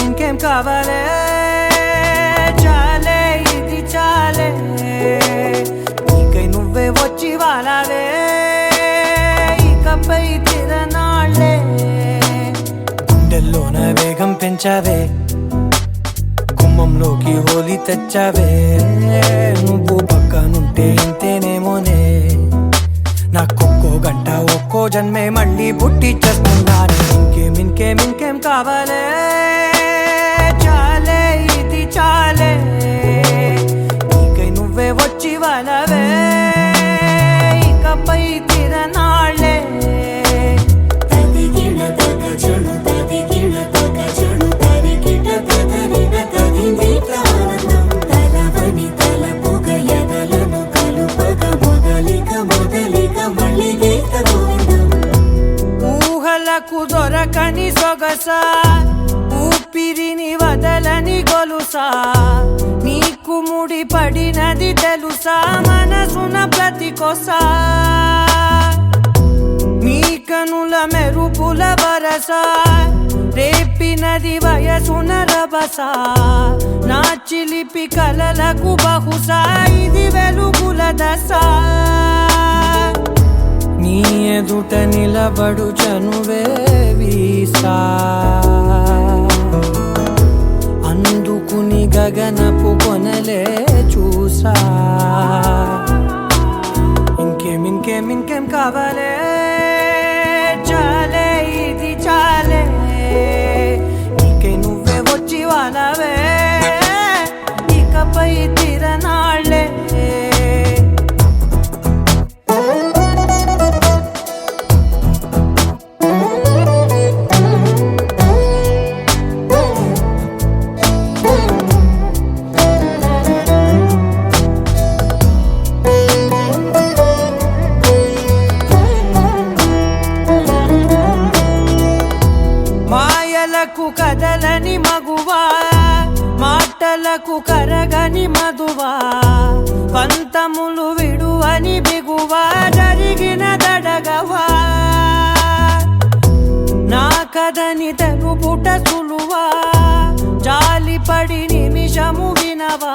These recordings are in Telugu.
ఇంకేం కావాలే చాలే ఇది చాలే నీకై నువ్వే వచ్చి వాలావే ఇకపై తిరనాళ్ళే గుండెల్లోన వేగం పెంచావే గుమ్మంలోకి హోలీ తెచ్చావే నువ్వు పక్కనుంటే ఇంతేనేమోనే నాకొక్కో గంట ఒక్కో జన్మే మళ్ళీ పుట్టి చేస్తున్నాను ఇంకేం కావాలే చాలే ఇది చాలే నీకై నువ్వే వచ్చి వాలవే ఇకపై తిరనాళ్ళే ఊహలకు దొరకని సొగసా ఊపిరిని వదలని గొలుసా నీకు ముడి పడినది తెలుసా మనసున ప్రతి కొసా నీ కనుల మెరుపుల వరసా రేపినది వయసున రభసా నా చిలిపి కలలకు బహుశా ఇది వెలుగుల దశ నీ ఎదుట నిలబడు చనువే వీసా అందుకుని గగనపు కొనలే చూసా ఇంకేం కావాలే చాలే ఇది చాలే నీకై నువ్వే వచ్చి వాలవే ఇకపై తిరనాళ్ళే కదలని మగువా మాటలకు కరగని మధువా పంతములు విడువని బిగువా జరిగిన దడగవా నా కథని తెలుపుట సులువా జాలిపడి నిమిషము వినవా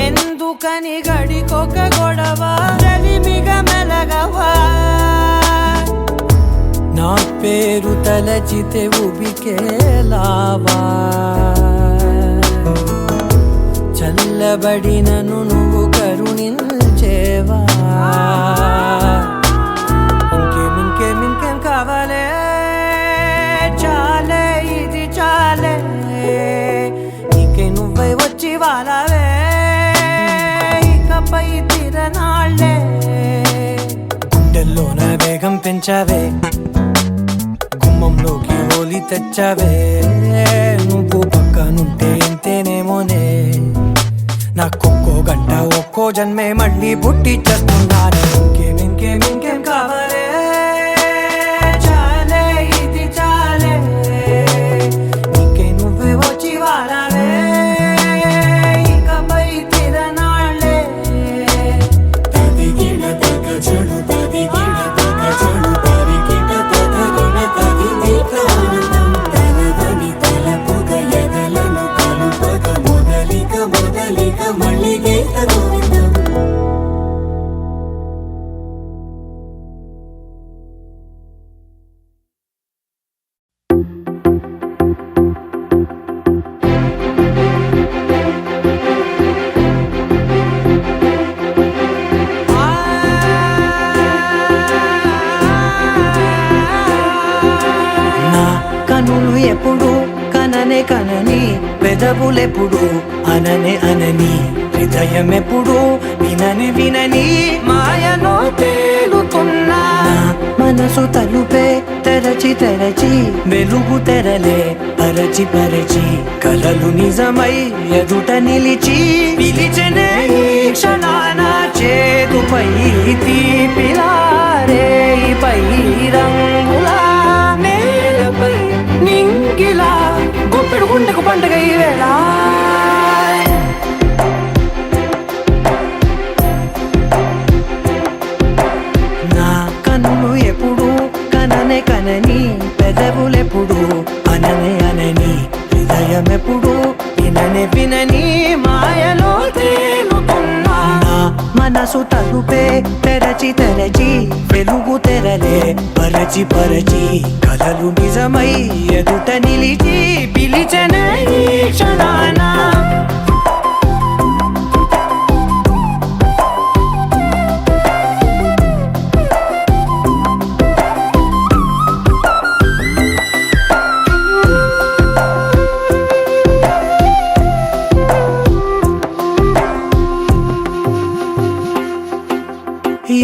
ఎందుకని గడికొక గొడవ రవిమిగ మెలగవా నా పేరు తలచితే ఉబికేలావా చల్లబడినను నువ్వు కరుణించేవా ఇంకేం కావాలే చాలే ఇది చాలే నీకై నువ్వై వచ్చి వాలవే ఇకపై తిరనాళ్ళే గుండెల్లోన వేగం పెంచావే గుమ్మంలోకి హోలీ తెచ్చావే నువ్వు పక్కనుంటే ఇంతేనేమోనే నాకొక్కో గంట ఒక్కో జన్మే మళ్ళీ పుట్టి చేస్తున్నాను ఇంకేం కావాలే చాలే ఇది చాలే నీకై నువ్వే వచ్చి వాలవే ఇకపై తిరనాళ్ళే కనులు ఎప్పుడు కనని పెదవులెప్పుడు అనని హృదయం ఎప్పుడు వినని మాయలో తేలుతున్నా మనసు తలుపే తెరచి తెరచి వెలుగు తెరలే పరచి పరచి కలలు నిజమై ఎదుట నిలిచి పిలిచెనే ఈ క్షణాన చేతుపై తీపిలారే పై రంగులా నేలపై నింగిలా గుప్పెడు గుండెకు పండుగ ఈ వేళ నా కన్నులు ఎప్పుడు కననే కనని పెదవులెప్పుడు అననే అనని హృదయం ఎప్పుడు విననే వినని మాయలో తేలుతున్నా నా మనసు తలుపే తెరచి తెరచి వెలుగు తెరలే పరచి పరచి కలలు నిజమై ఎదుట నిలిచి పిలిచెనే ఈ క్షణాన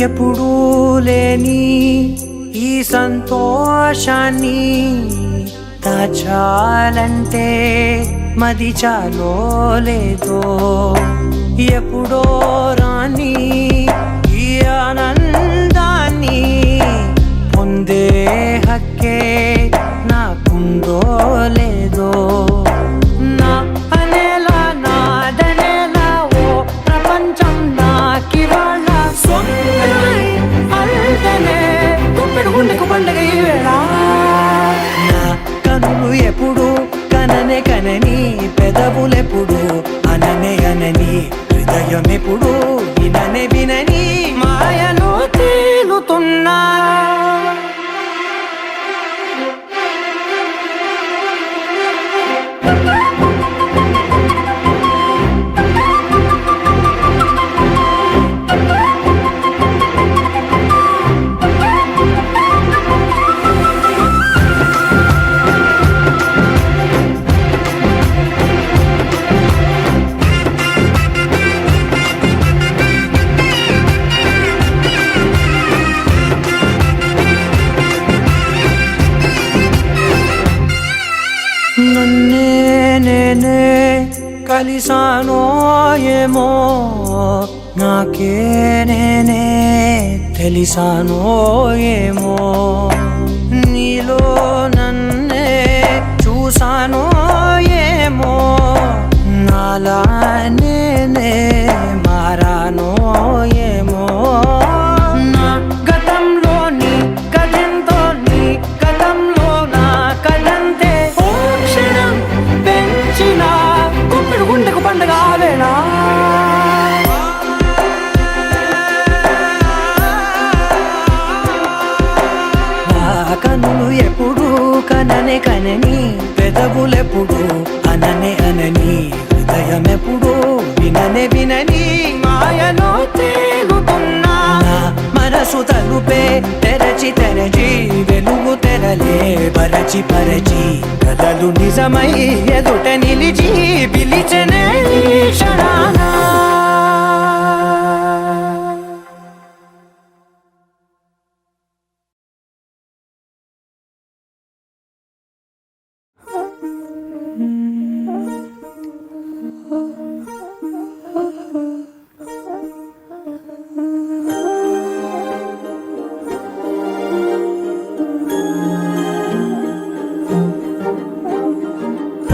ఎప్పుడూ లేని ఈ సంతోషాన్ని దాచాలంటే మది చాలో లేదో ఎప్పుడో రాని ఈ ఆనందాన్ని పొందే హక్కే నాకుందో లేదో నా అనేలా నాదనేలా ఓ ప్రపంచం నాకివాళ గుండెకు పండుగ ఈ వేళ నా కనులు ఎప్పుడు కననే కనని పెదవులెప్పుడు అననే అనని హృదయం ఎప్పుడు విననే వినని మాయలో తేలుతున్నా నన్నే నేనే కలిసానో ఏమో నాకే నేనే తెలిసానో ఏమో నీలో నన్నే చూసానో ఏమో నాలా నేనే మారానో ఏమో నా గతంలోని కథంతో నీ గతంలో నా కథంతే గుండెకు పండుగ వేళ నా కన్నులు ఎప్పుడు కననే కనని పెదవులెప్పుడు అననే అనని హృదయం ఎప్పుడు విననే వినని మాయలో తేలుతున్నా నా మనసు తలుపే తెరచి తెరచి వెలుగు తెరలే పరచి పరచి కలలు నిజమై ఎదుట నిలిచి పిలిచెనే ఈ క్షణాన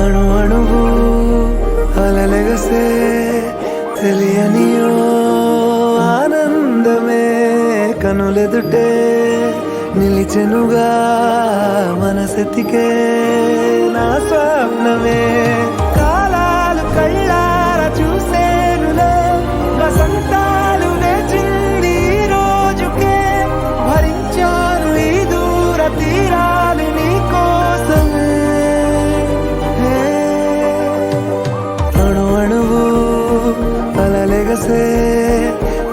అణు అణువు అలలెగసే తెలియనియో ఆనందమే కనులెదుటే నిలిచెనుగా మనసెతికే నా స్వప్నమే కాలాలు కళ్ళార చూసేనులే వసంతాలు వేచింది ఈ రోజుకే భరించాను ఈ దూర తీరాలు నీ కోసమే అణు అణువు అలలెగసే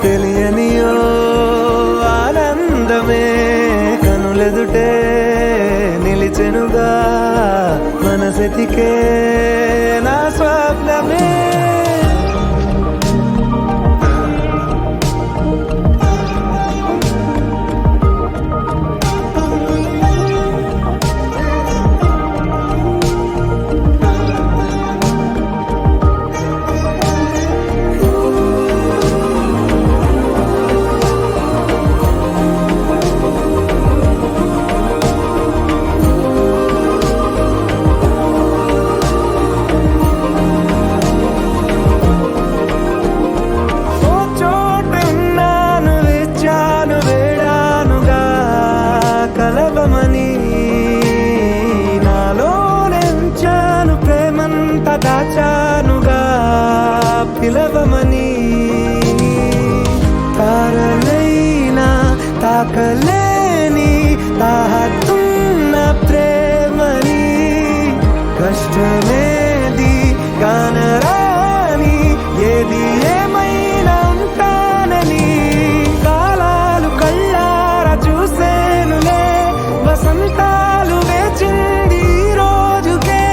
తెలియనియో ఆనందమే కనులెదుటే నిలిచెనుగా మనసెతికే దాచానుగా పిలవమని. తారలైనా తాకలేని తాహతున్న ప్రేమని, కష్టమేది కానరాని ఏది ఏమైనా ఉంటానని. కాలాలు కళ్ళారా చూసేనులే, వసంతాలు వేచింది ఈ రోజుకే.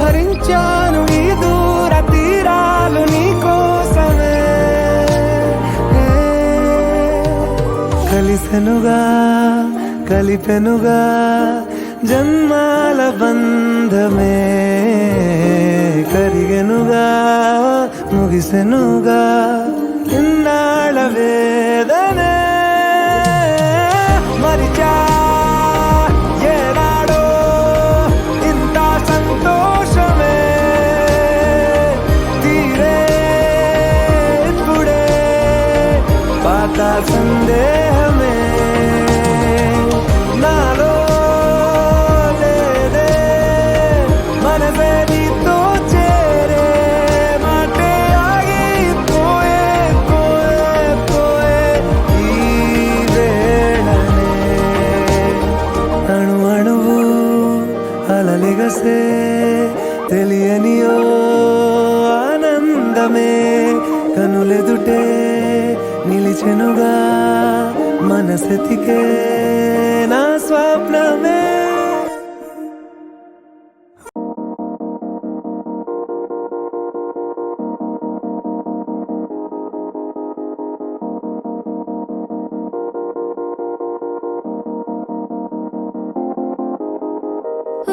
భరించాను ఈ దూర తీరాలు నీ కోసమే. కలిసెనుగా కలిపెనుగా జన్మాల బంధమే, కరిగెనుగా ముగిసెనుగా ఇన్నాళ్ళ వేదనే. మరిచా ఏనాడో ఇంత సంతోషమే, తీరే ఇప్పుడే పాత సందేహమే. నాలో లేదే మనసే నీతో చేరే, మాటే ఆగిపోయే పోయే పోయే ఈ వేళనే. అణు అణువు అలలిగసే తెలియనియో ఆనందమే, కనులెదుటే నిలిచెనుగా మనసెతికే నా స్వప్నమే.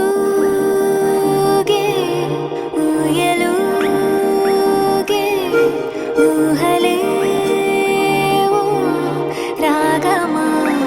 ఊగే ఊయలూగే ఊహలేవో రాగమాయి,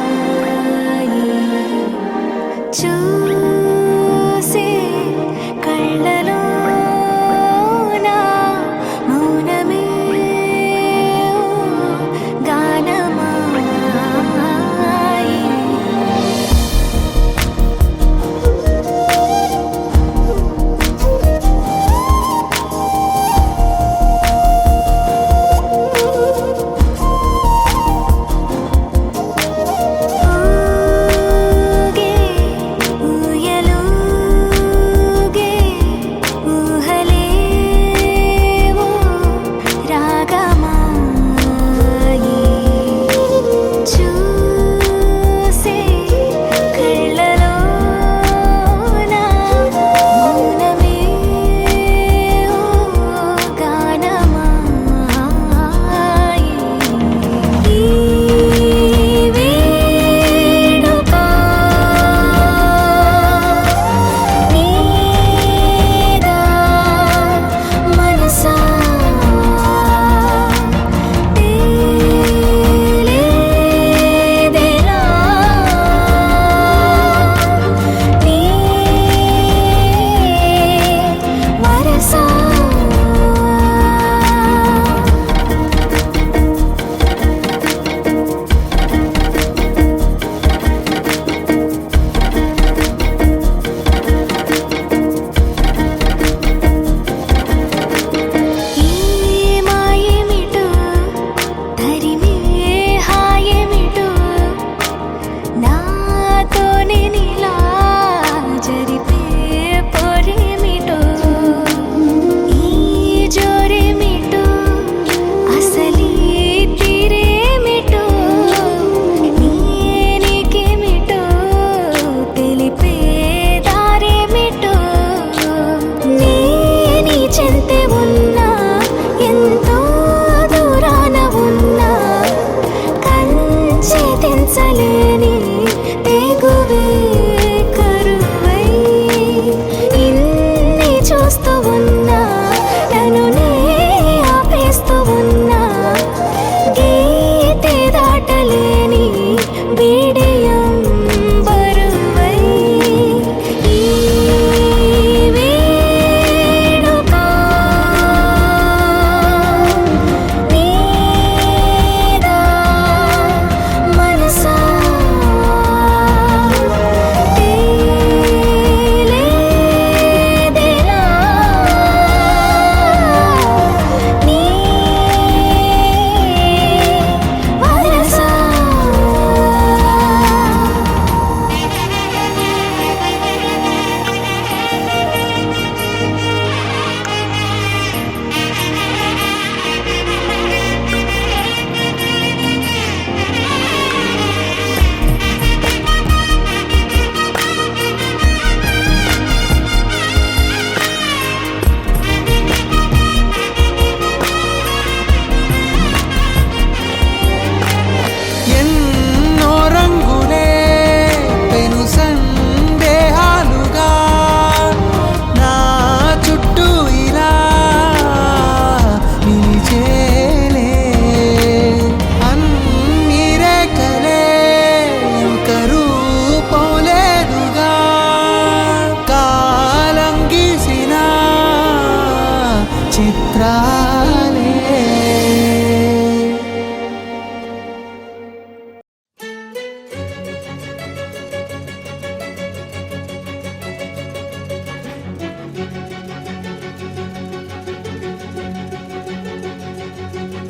చిత్రాలే.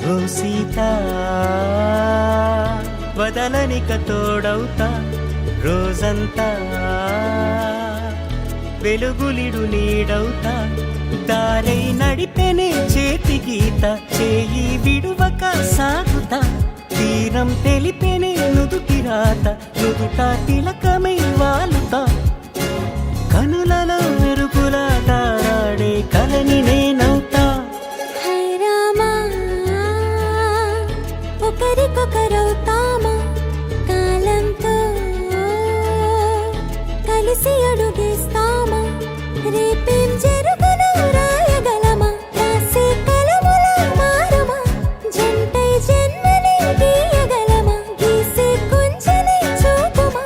ఓ సీత వదలనిక తోడవుతా రోజంతా వెలుగులిడు నీడవుతా దారై నడిపెనే చేతి గీత చేయి విడువక సాగుతా తీరం తెలిపెనే నుదుటి రాత నుదుట తిలకమై వాలుతా కనులలో మెరుగులా తారాడే కలని నేనవుతా. ఒకరికొకరవుతామా కాలంతో కలిసి అడుగేస్తామా రేపేం జరుగును రాయగలమా రాసే కలముల మారమా జంటై జన్మని గీయగలమా గీసే కొంచెని చూపుమా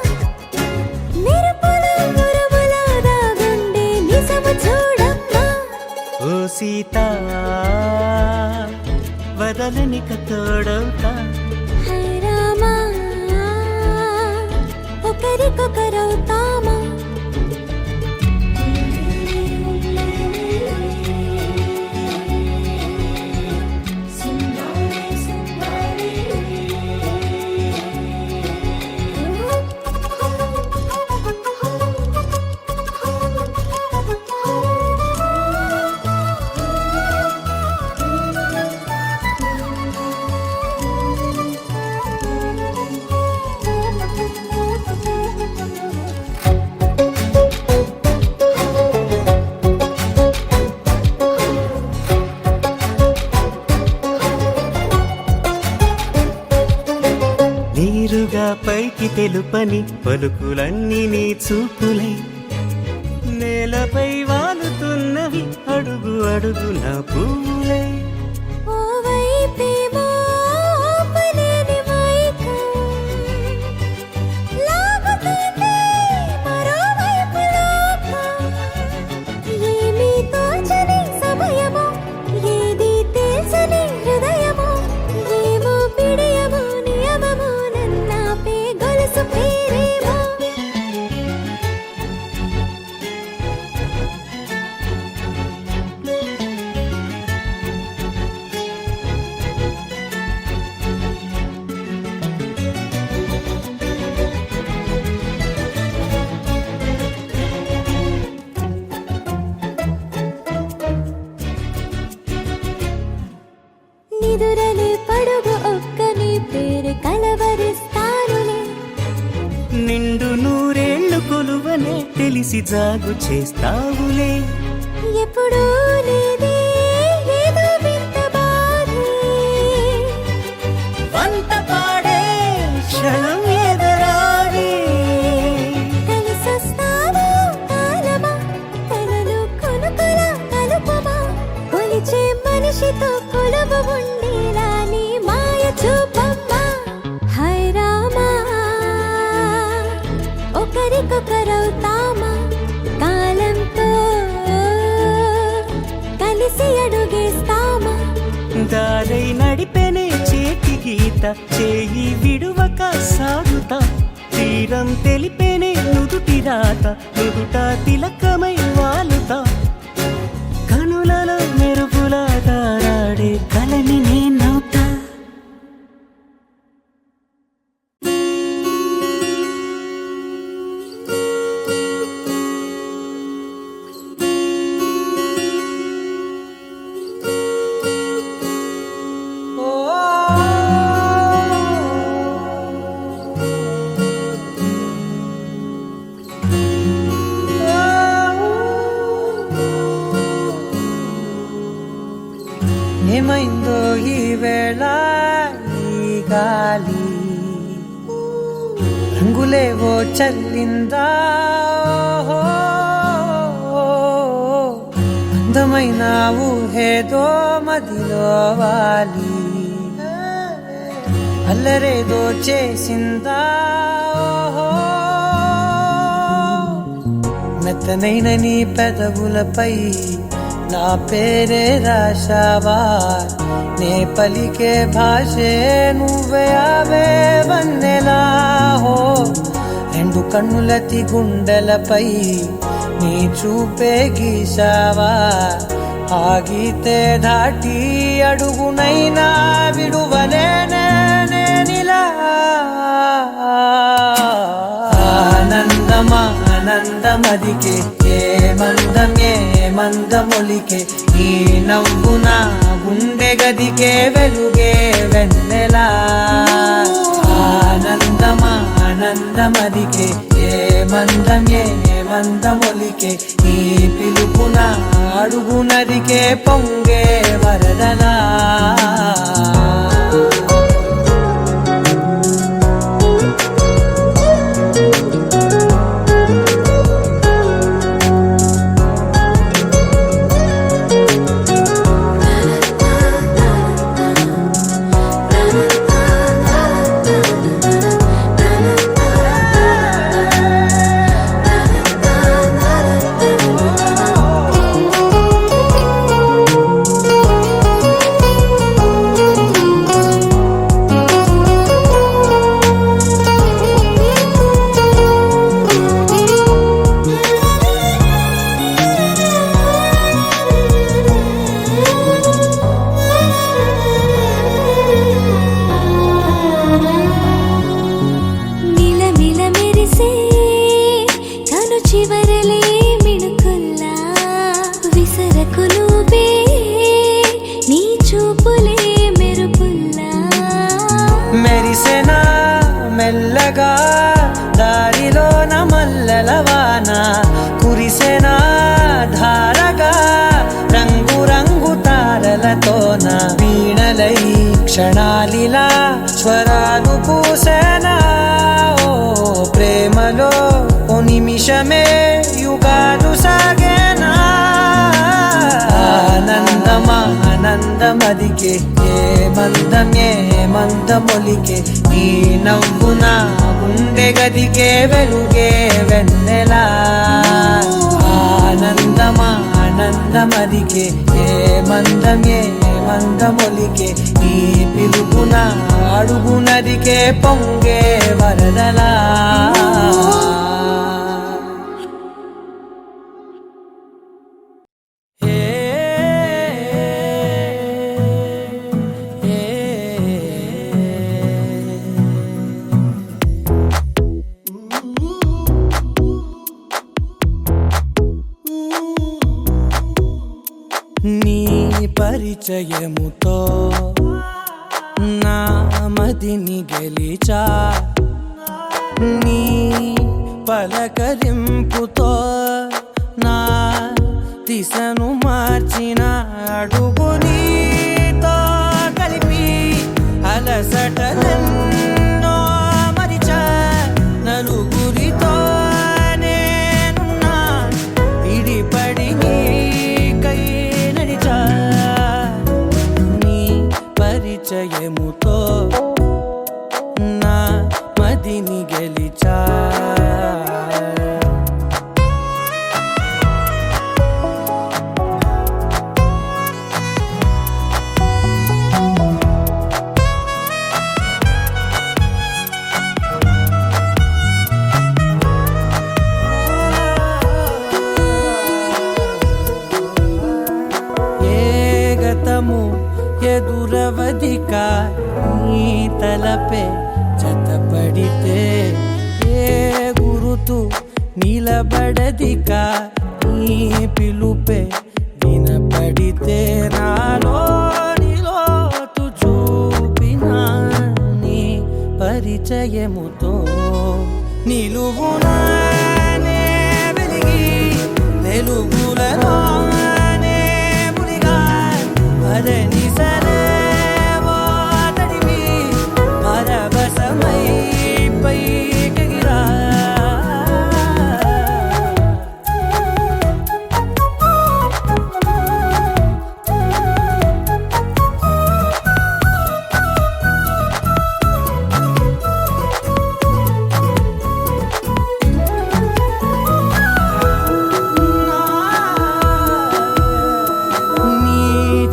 మెరుపుల మురముల దాగుండే నిజము చూడమ్మా. ఓ సీత వదలనిక తోడవుతా హై రామా ఒకరికొకరవుతామా. నీరుగా పైకి తెలుపని పలుకులన్నీ నీ చూపులై నేలపై వాలుతున్నవి అడుగు అడుగు నా పువ్వులై. ఓవైపేమో ఆపలేని మైకం లాగుతుంది మరోవైపు లోకం ఏమీ తోచని సమయమో ఏది తెలుసని హృదయమో ఏమో పిడియమో నియమమో నన్నాపే గొలుసు పేరేమో. నిదురలే పడుగు ఒక్కని పేరు కలవరిస్తానులే నిండు నూరేళ్లు కొలువనే తెలిసి జాగు చేస్తావులే. ఎప్పుడూ లేదే ఏదో వింత బాధే వంట పాడే క్షణం ఎదరాడే కలిసొస్తావో కాలమా కలలు కొనుకల కలుపమా కొలిచే మనిషితో కొలువు ఉండేలా నీ మాయ చూపమ్మా. హై రామా ఒకరికొకరవుతామా కాలంతో కలిసి అడుగేస్తామా దారై నడిపెనే చేతి గీత చేయి విడువక సాగుతా తీరం తెలిపెనే నుదుటి రాత నుదుట తిలకమై వాలుతా కనులలో మెరుపులా తారాడే కలని నేనవుతా. ఏమైందో ఈ వేళ ఈ గాలి రంగులేవో చల్లిందా ఓహో, అందమైన ఊహేదో మదిలో వాలి అల్లరేదో చేసిందా ఓహో, మెత్తనైన నీ పెదవులపై నా పేరే రాశావా నే పలికే భాషే నువ్వే ఆవే వన్నెలా హో రెండు కన్నులతి గుండెలపై నీ చూపే గీశావా ఆగితే దాటి అడుగునైనా విడువలేనే నేనిలా ఆనందమా ఆనందమదికే ఏ మందమొలికే ఈ నవ్వున గుండె గదికే వెలుగే వెన్నెలా ఆనందమా ఆనందమదికే ఏ మందమొలికే ఈ పిలుపున అడుగునదికే పొంగే వరదలా మెరిసెనా మెల్లగా దారిలోన మల్లెలవాన కురిసెనా ధారగా రంగు రంగు తారలతోన వీణలై క్షణాలిలా స్వరాలు పూసెనా ఓ ప్రేమలో ఓ నిమిషమే యుగాలు సాగేనా ఆనందమా ఆనందమదికే ఏ మందమొలికే ఈ నవ్వున గుండె గదికే వెలుగే వెన్నెలా ఆనందమా ఆనందమదికే ఏ మందమొలికే ఈ పిలుపున అడుగునదికే పొంగే వరదలా నీ పరిచయముతో నా మదిని గెలిచా నీ పలకరింపుతో నా దిశను మార్చిన అడుగు నీతో కలిపి అలసటలెన్నో మరిచా నలుగురితో నేనున్నా విడిపడి నీకై నడిచా నీ పరిచయముతో నా మదిని గెలిచా ఎదురవధిక నీ తలపే జతపడితే ఏ గురుతు నిలబడదిక నీ పిలుపే వినపడితే నాలో నిలోతు చూపిన నీ పరిచయముతో నిలువునానే వెలిగి వెలుగులలోనే మునిగా అదని సరేవో తడివి పరవశమై పైకెగిరా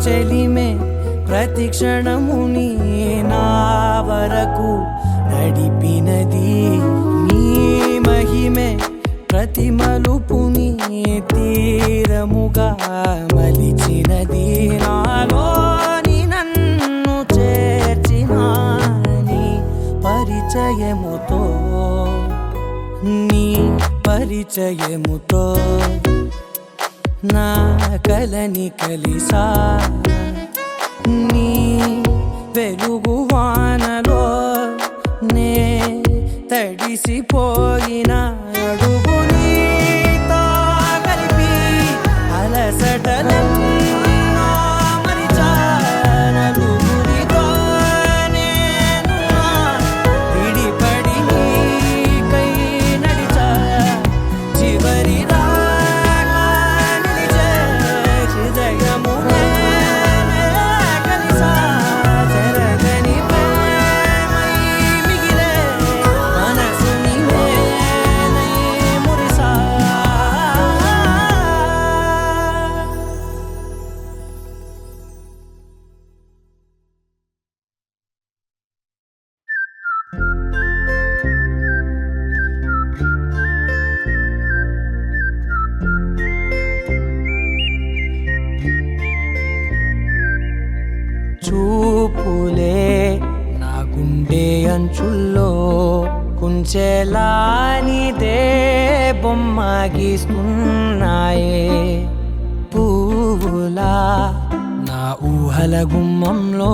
చెలిమే ప్రతి క్షణముని నా వరకు నడిపినది నీ మహిమే ప్రతి మలుపుని తీరముగా మలిచినది నాలోని నన్ను చేర్చిన నీ పరిచయముతో నీ పరిచయముతో నా కలని కలిసా నీ వెలుగు వానలో నే తడిసిపోయిన అడుగు నీతో కలిపి అలసటలెన్నో మరిచా నలుగురితో నేను విడిపడి నీకై నడిచా చివరి దాకా నిలిచే హృదయమునే కలిసా చెరగని ప్రేమై మిగిలే మనసుని నేనై మురిసా చూపులే నా గుండె అంచుల్లో కుంచెలానిదే బొమ్మ గీస్తున్నాయే పువ్వులా నా ఊహల గుమ్మంలో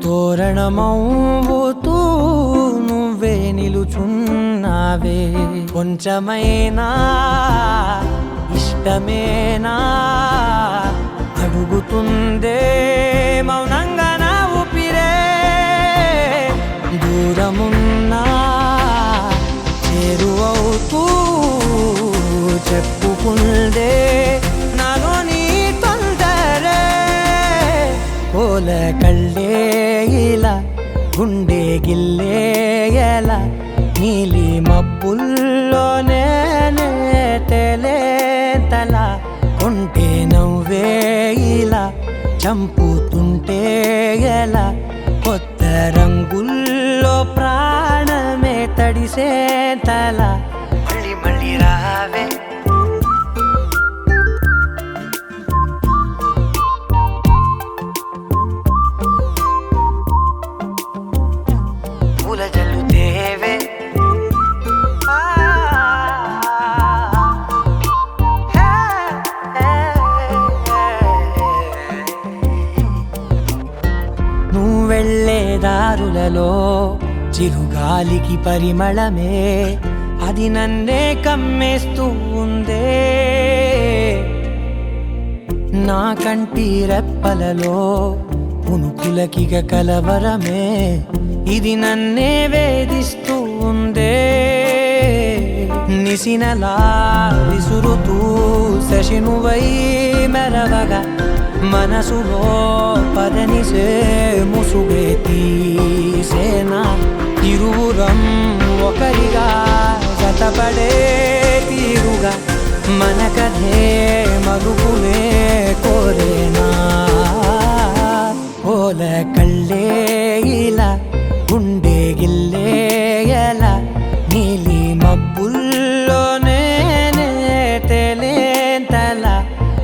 తోరణమవుతూ నువ్వే నిలుచున్నావే కొంచెమైనా ఇష్టమేనా అడుగుతుందే మౌనంగా నా ఊపిరే దూరమున్నా చేరువవుతూ చెప్పుకుందే నాలోని తొందరే కోల కళ్ళే ఇలా గుండె గిల్లే ఎలా నీలి మబ్బుల్లోనే తల కొంటే నవ్వే ఇలా చంపుతుంటే ఎలా కొత్త రంగుల్లో ప్రాణమే తడిసే తల మళ్ళీ మళ్ళీ రావే పూల జల్లుతేవే నువ్వెళ్ళే దారులలో చిరుగాలికి పరిమళమే అది నన్నే కమ్మేస్తూ ఉందే నా కంటి రెప్పలలో పునుకులకిగ కలవరమే ఇది నన్నే వేధిస్తూ ఉందే నిసినలా విసురుతూ శశినువై మెరవగా మనసులో పదనిసే ముసుగే తీసేనా ఇరువురం ఒకరిగా జతపడే తీరుగా మన కథే మలుపులే కోరేనా ఓల కళ్ళే ఇలా గుండె గిల్లే ఎలా నీలి మబ్బుల్లోనే తేలేంతల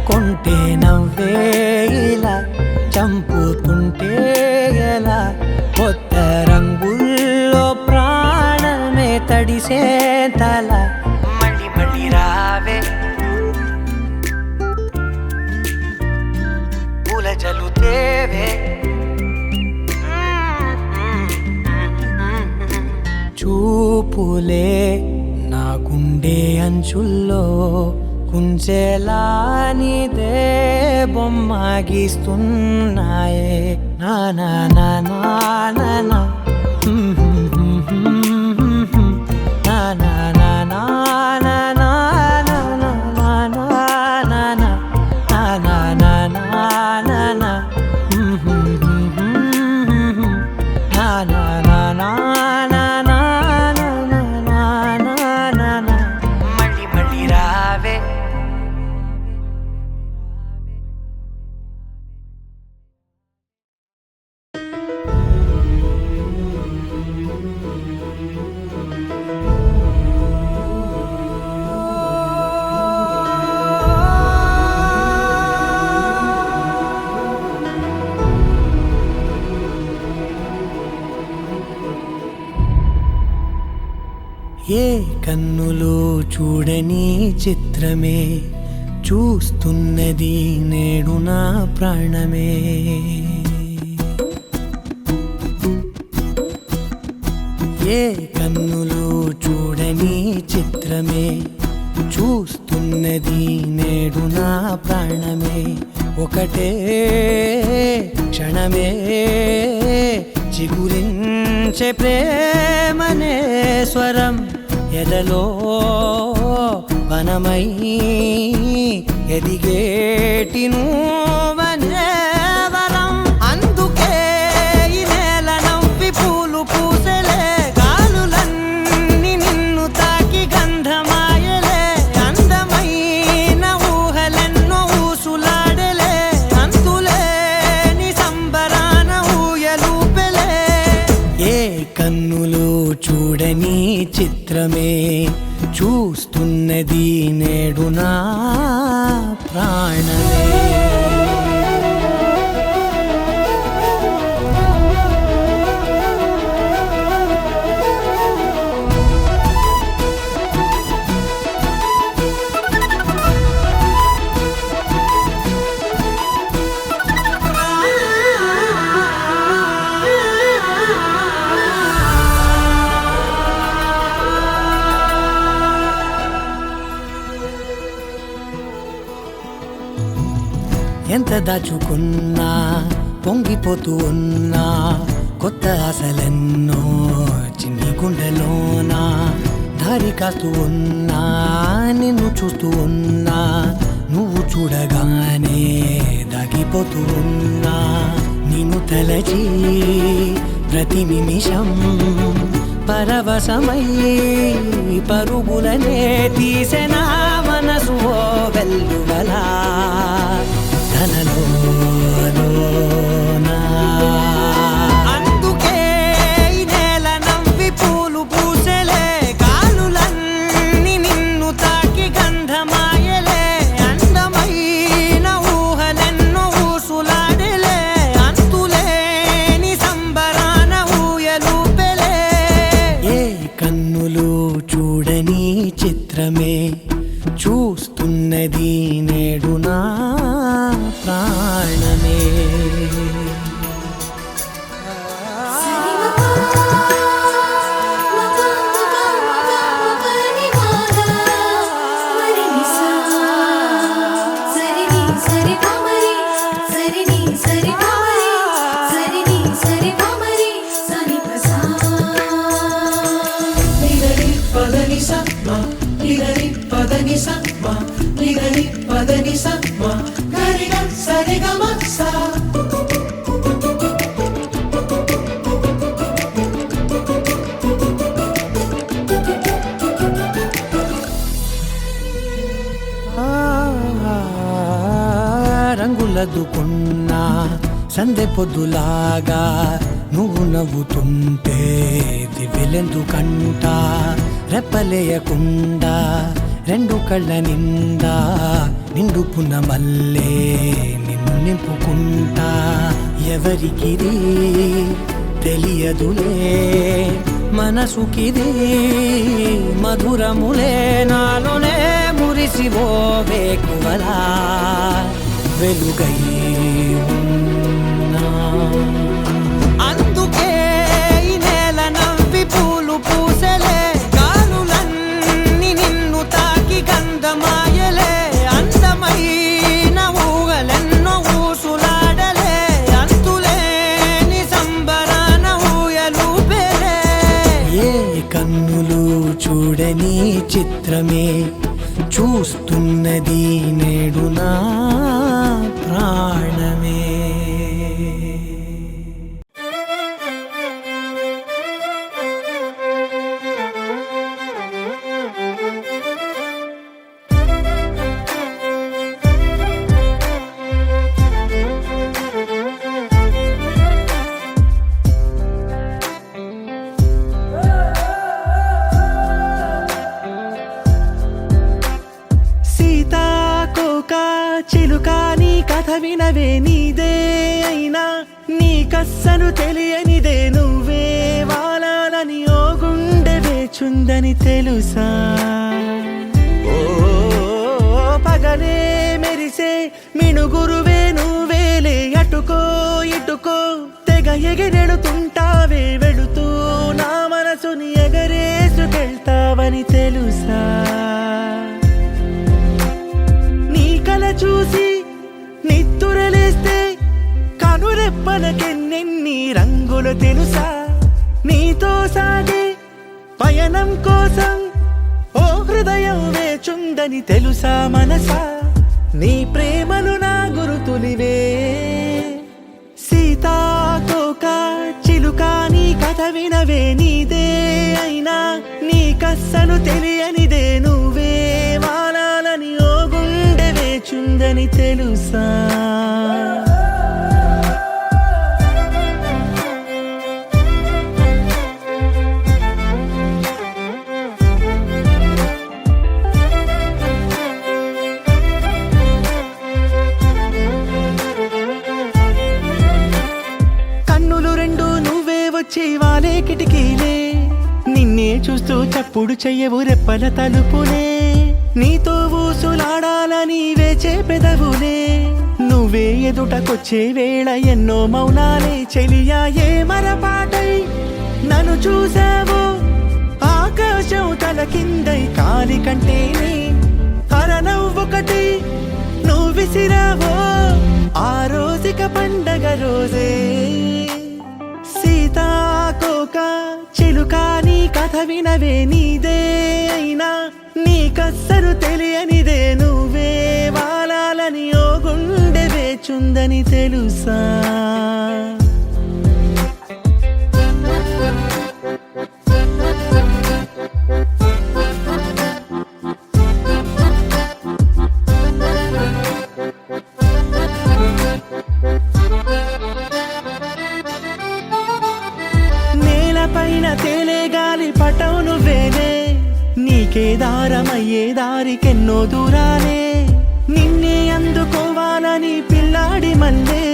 కొంటే నవ్వే ఇలా చంపుతుంటే ఎలా కొత్త రంగుల్లో ప్రాణమే తడిసే తల మళ్ళీ మళ్ళీ రావే పూల జల్లుతేవే చూపులే నా గుండె అంచుల్లో కుంచెలానిదే బొమ్మ గీస్తున్నాయే నా నా నా నా నా నా నా నా నా నా నా నా నా నా నా మళ్ళీ మళ్ళీ రావే ఏ కన్నులో చూడని చిత్రమే చూస్తున్నది నేడు నా ప్రాణమే. ఏ కన్నులో చూడని చిత్రమే చూస్తున్నది నేడు నా ప్రాణమే. ఒకటే క్షణమే చిగురించే ప్రేమనే స్వరం ఎదలో వనమై ఎదిగేటి నువ్వనే వరం. అందుకే ఈ నేల నవ్వి పూలు పూసెలే, గాలులన్నీ నిన్ను తాకి గంధమాయలే. అందమైన ఊహలెన్నో ఊసులాడలే, అంతులేని సంబరాన ఊయలూపెలే. ఏ కన్నులో చూడని చిత్రమే చూస్తున్నది నేడు నా ప్రాణమే. ఎంత దాచుకున్నా పొంగిపోతూ ఉన్నా, కొత్త ఆశలెన్నో చిన్ని గుండెలోనా. దారి కాస్తూ ఉన్నా, నిన్ను చూస్తూ ఉన్నా, నువ్వు చూడగానే దాగిపోతూ ఉన్నా. నిన్ను తలచి ప్రతి నిమిషం పరవశమై పరుగులనే తీసెనా మనసు ఓ వెల్లువలా. అందుకే ఈ నేల నవ్వి పూలు పూసెలే, గాలులన్నీ నిన్ను తాకి గంధమాయలే. అందమైన ఊహలెన్నో ఊసులాడలే, అంతులేని సంబరాన ఊయలూపెలే. ఏ కన్నులు చూడని చిత్రమే చూస్తున్నది నేడు నా ప్రాణమే. రంగులదుకున్నా సందె పొద్దులాగా నువ్వు నవ్వుతుంటే దివ్వెలెందుకంట. రెప్పలేయకుండా రెండు కళ్ళ నిండా నిండుకున్న మల్లే నిన్ను నింపుకుంటా. ఎవరికిది తెలియదులే మనసుకిది మధురములే, నాలోనే మురిసివో వేకువలా వెలుగై ఉన్నా. అందుకే ఈ నేల నవ్వి పూలు పూసెలే, గాలులన్నీ నిన్ను తాకి గంధమాయలే. అందమైన ఊహలెన్నో ఊసులాడలే, అంతులేని సంబరాన ఊయలూపెలే. ఏ కన్నులు చూడని చిత్రమే చూస్తున్నది నేడు నా ప్రాణమే. చిలుక నీ కథ వినవే, నీదే అయినా నీకస్సలు తెలియనిదే. నువ్వే వాలాలని ఓ గుండె వేచుందని తెలుసా. ఓ పగలే మెరిసే మిణుగురువే నువ్వేలే, అటుకో ఇటుకో తెగ ఎగిరెడుతుంటావే, వెళుతూ నా మనసుని ఎగరేసుకెళ్తావని తెలుసా. నీ కల చూసి నిత్తురలేస్తే కనురెప్పలకెన్నెన్ని రంగులు తెలుసా. నీతో సాగే పయనం కోసం ఓ హృదయం వేచుందని తెలుసా మనసా. నీ ప్రేమలు నా గురుతులివే, సీతాకోక చిలుక నీ కథ వినవే, నీదే అయినా నీకస్సలు తెలియనిదే, నువ్వే వాలాలని ఓ గుండె వేచుందని తెలుసా. వచ్చి వాలే కిటికీలే, నిన్నే చూస్తూ చప్పుడు చెయ్యవు రెప్పల తలుపులే, నీతో ఊసులాడాలని వేచే పెదవులే, నువ్వే ఎదుటకొచ్చే వేళ ఎన్నో మౌనాలే. చెలియా ఏ మరపాటై నన్ను చూసావో, ఆకాశం తల కిందై కాలి కంటేనే అరనవ్వొకటి నువ్వు విసిరావో, ఆ రోజుక పండగ రోజే. సీతాకోక చిలుక నీ కథ వినవే, నీదే అయినా నీకస్సలు తెలియనిదే, నువ్వే వాలాలని ఓ గుండె వేచుందని తెలుసా. పైన తేలే గాలి పటం నువ్వేనే, నీకే దారమయ్యే దారికెన్నో దూరాలే, నిన్నే అందుకోవాలని పిల్లాడి మల్లే,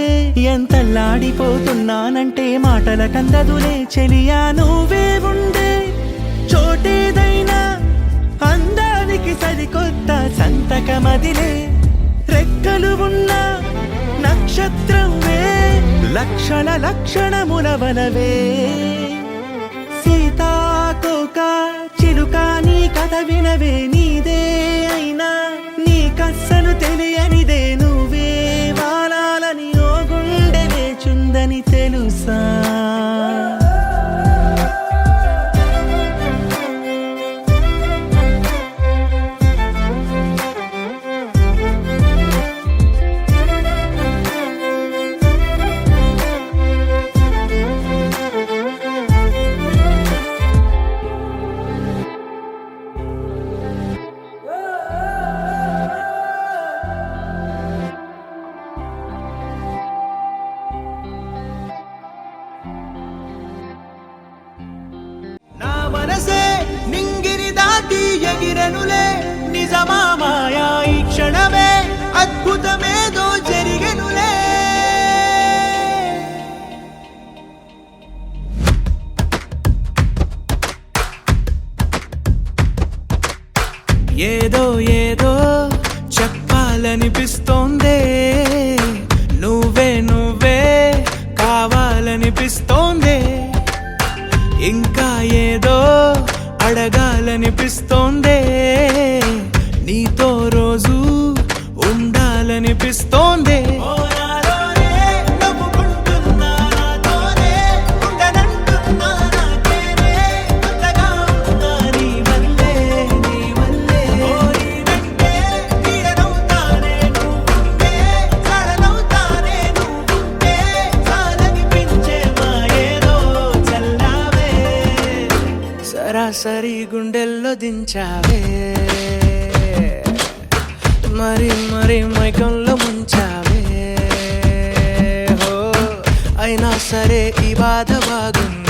ఎంతలాడిపోతున్నానంటే మాటల కందదులే. చెలియా నువ్వే ఉండే చోటేదైనా అందానికి సరికొత్త సంతకమదిలే, రెక్కలు ఉన్న నక్షత్రమే లక్షల లక్షణముల వలవే. సీతాకోక చిలుక నీ కథ వినవే, నీదే అయినా నీకస్సలు తెలియనిదే, నువ్వే వాలాలని ఓ గుండె వేచుందని తెలుసా. నింగిని దాటి ఎగిరెనులే, నిజమా మాయా ఈ క్షణమే, అద్భుతమేదో జరిగెనులే. ఏదో ఏదో చెప్పాలనిపిస్తోందే, నువ్వే నువ్వే కావాలనిపిస్తోందే, ఇంకా ఏదో అడగాలనిపిస్తోందే, నీతో రోజు ఉండాలనిపిస్తోందే. సరాసరి గుండెల్లో దించావే, మరి మరి మైకంలో ముంచావే, అయినా సరే ఈ బాధ బాగుంది.